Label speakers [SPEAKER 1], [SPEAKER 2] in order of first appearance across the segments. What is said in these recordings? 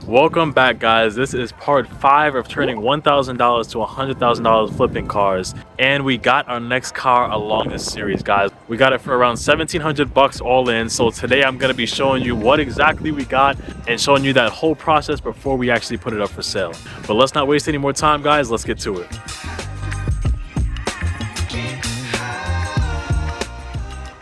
[SPEAKER 1] Welcome back, guys. This is part 5 of turning $1,000 to $100,000 flipping cars, and we got our next car along this series, guys. We got it for around 1,700 bucks all in. So today I'm going to be showing you what exactly we got and showing you that whole process before we actually put it up for sale. But let's not waste any more time, guys. Let's get to it.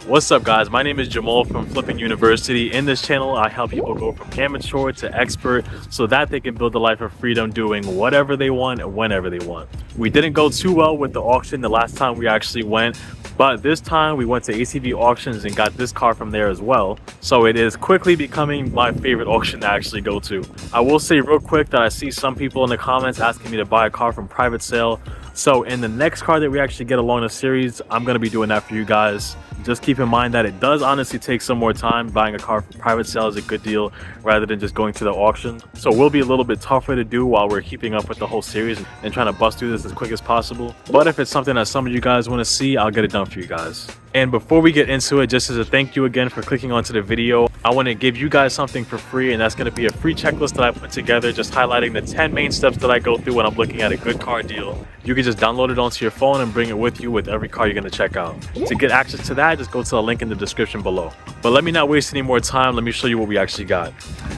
[SPEAKER 1] What's up, guys? My name is Jamal from Flipping University. In this channel, I help people go from amateur to expert so that they can build a life of freedom doing whatever they want and whenever they want. We didn't go too well with the auction the last time we actually went, but this time we went to ACV auctions and got this car from there as well. So it is quickly becoming my favorite auction to actually go to. I will say real quick that I see some people in the comments asking me to buy a car from private sale. So in the next car that we actually get along the series, I'm going to be doing that for you guys. Just keep in mind that it does honestly take some more time. Buying a car from private sale is a good deal rather than just going to the auction. So it will be a little bit tougher to do while we're keeping up with the whole series and trying to bust through this as quick as possible. But if it's something that some of you guys want to see, I'll get it done for you guys. And before we get into it, just as a thank you again for clicking onto the video, I want to give you guys something for free, and that's going to be a free checklist that I put together just highlighting the 10 main steps that I go through when I'm looking at a good car deal. You can just download it onto your phone and bring it with you with every car you're going to check out. To get access to that, just go to the link in the description below. But let me not waste any more time. Let me show you what we actually got.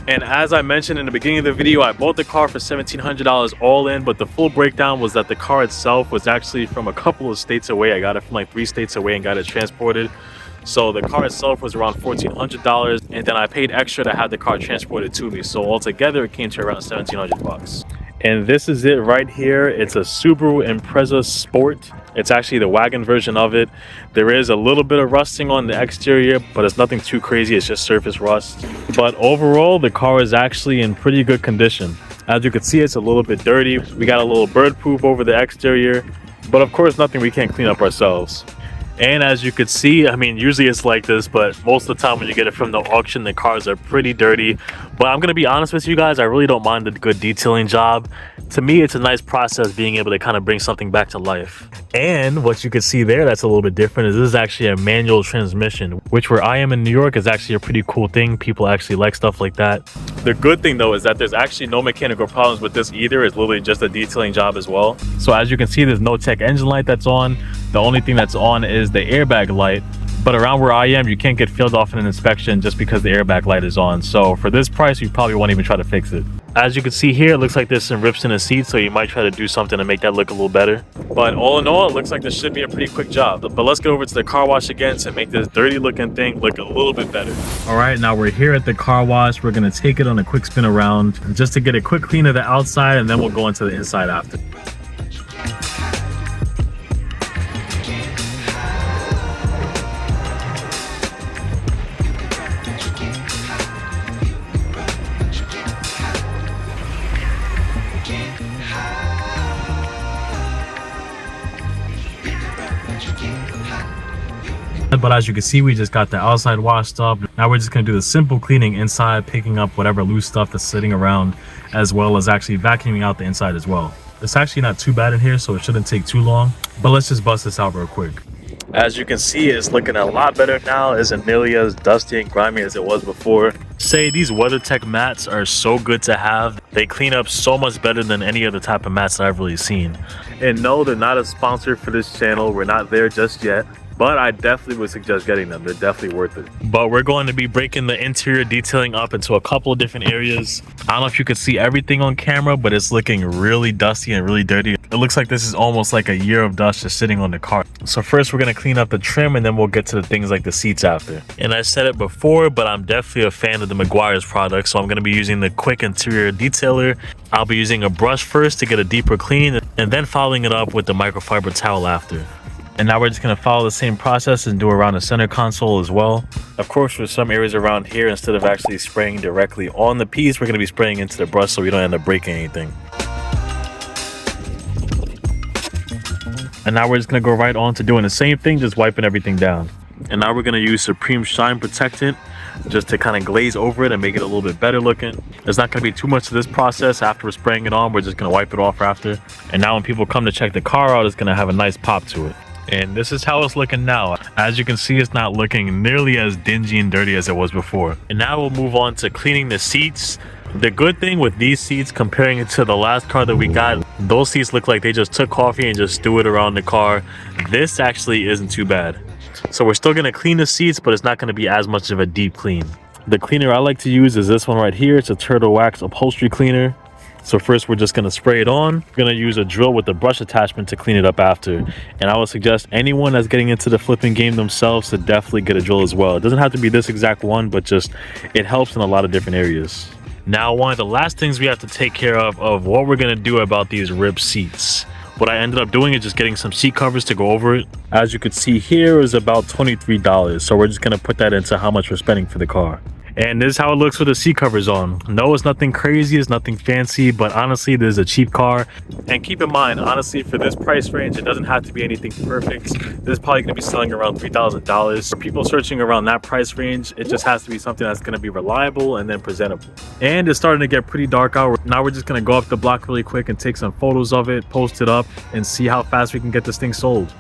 [SPEAKER 1] And as I mentioned in the beginning of the video, I bought the car for $1,700 all in, but the full breakdown was that the car itself was actually from a couple of states away. I got it from like 3 states away and got it transported. So the car itself was around $1,400, and then I paid extra to have the car transported to me. So altogether, it came to around 1,700 bucks. And this is it right here. It's a Subaru Impreza Sport. It's actually the wagon version of it. There is a little bit of rusting on the exterior, but it's nothing too crazy. It's just surface rust. But overall, the car is actually in pretty good condition. As you can see, it's a little bit dirty. We got a little bird poop over the exterior, but of course, nothing we can't clean up ourselves. And as you could see, I mean, usually it's like this, but most of the time when you get it from the auction, the cars are pretty dirty. But I'm going to be honest with you guys, I really don't mind the good detailing job. To me, it's a nice process being able to kind of bring something back to life. And what you can see there that's a little bit different is this is actually a manual transmission, which where I am in New York is actually a pretty cool thing. People actually like stuff like that. The good thing though is that there's actually no mechanical problems with this either. It's literally just a detailing job as well. So as you can see, there's no check engine light that's on. The only thing that's on is the airbag light. But around where I am, you can't get failed off in an inspection just because the airbag light is on. So for this price, you probably won't even try to fix it. As you can see here, it looks like there's some rips in the seat, so you might try to do something to make that look a little better. But all in all, it looks like this should be a pretty quick job. But let's go over to the car wash again to make this dirty looking thing look a little bit better. All right, now we're here at the car wash. We're gonna take it on a quick spin around just to get a quick clean of the outside, and then we'll go into the inside after. But as you can see, we just got the outside washed up. Now we're just going to do the simple cleaning inside, picking up whatever loose stuff that's sitting around, as well as actually vacuuming out the inside as well. It's actually not too bad in here, so it shouldn't take too long. But let's just bust this out real quick. As you can see, it's looking a lot better now. It isn't nearly as dusty and grimy as it was before. Say these WeatherTech mats are so good to have. They clean up so much better than any other type of mats that I've really seen. And no, they're not a sponsor for this channel. We're not there just yet. But I definitely would suggest getting them. They're definitely worth it. But we're going to be breaking the interior detailing up into a couple of different areas. I don't know if you could see everything on camera, but it's looking really dusty and really dirty. It looks like this is almost like a year of dust just sitting on the car. So first we're going to clean up the trim, and then we'll get to the things like the seats after. And I said it before, but I'm definitely a fan of the Meguiar's product. So I'm going to be using the quick interior detailer. I'll be using a brush first to get a deeper clean, and then following it up with the microfiber towel after. And now we're just going to follow the same process and do around the center console as well. Of course, for some areas around here, instead of actually spraying directly on the piece, we're going to be spraying into the brush so we don't end up breaking anything. And now we're just going to go right on to doing the same thing, just wiping everything down. And now we're going to use Supreme Shine Protectant just to kind of glaze over it and make it a little bit better looking. There's not going to be too much to this process. After we're spraying it on, we're just going to wipe it off after. And now when people come to check the car out, it's going to have a nice pop to it. And this is how it's looking now. As you can see, it's not looking nearly as dingy and dirty as it was before. And now we'll move on to cleaning the seats. The good thing with these seats, comparing it to the last car that we got, those seats look like they just took coffee and just threw it around the car. This actually isn't too bad. So we're still gonna clean the seats, but it's not gonna be as much of a deep clean. The cleaner I like to use is this one right here. It's a turtle wax upholstery cleaner. So first we're just gonna spray it on. We're gonna use a drill with the brush attachment to clean it up after. And I would suggest anyone that's getting into the flipping game themselves to definitely get a drill as well. It doesn't have to be this exact one, but just it helps in a lot of different areas. Now, one of the last things we have to take care of what we're gonna do about these ribbed seats. What I ended up doing is just getting some seat covers to go over it. As you could see here is about $23. So we're just gonna put that into how much we're spending for the car. And this is how it looks with the seat covers on. No, it's nothing crazy, it's nothing fancy, but honestly, this is a cheap car. And keep in mind, honestly, for this price range, it doesn't have to be anything perfect. This is probably gonna be selling around $3,000. For people searching around that price range, it just has to be something that's gonna be reliable and then presentable. And it's starting to get pretty dark out. Now we're just gonna go up the block really quick and take some photos of it, post it up, and see how fast we can get this thing sold.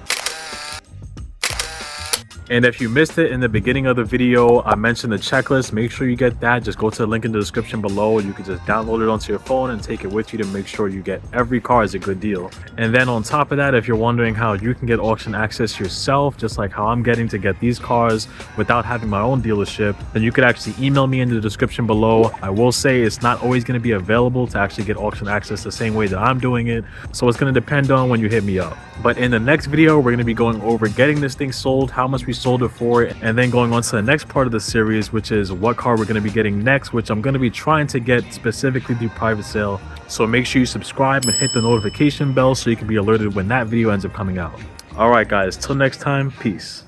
[SPEAKER 1] And if you missed it in the beginning of the video, I mentioned the checklist. Make sure you get that. Just go to the link in the description below. You can just download it onto your phone and take it with you to make sure you get every car is a good deal. And then on top of that, if you're wondering how you can get auction access yourself, just like how I'm getting to get these cars without having my own dealership, then you could actually email me in the description below. I will say it's not always going to be available to actually get auction access the same way that I'm doing it. So it's going to depend on when you hit me up. But in the next video, we're going to be going over getting this thing sold, how much we sold it for, and then going on to the next part of the series, which is what car we're going to be getting next, which I'm going to be trying to get specifically through private sale. So make sure you subscribe and hit the notification bell so you can be alerted when that video ends up coming out. All right, guys, till next time, peace.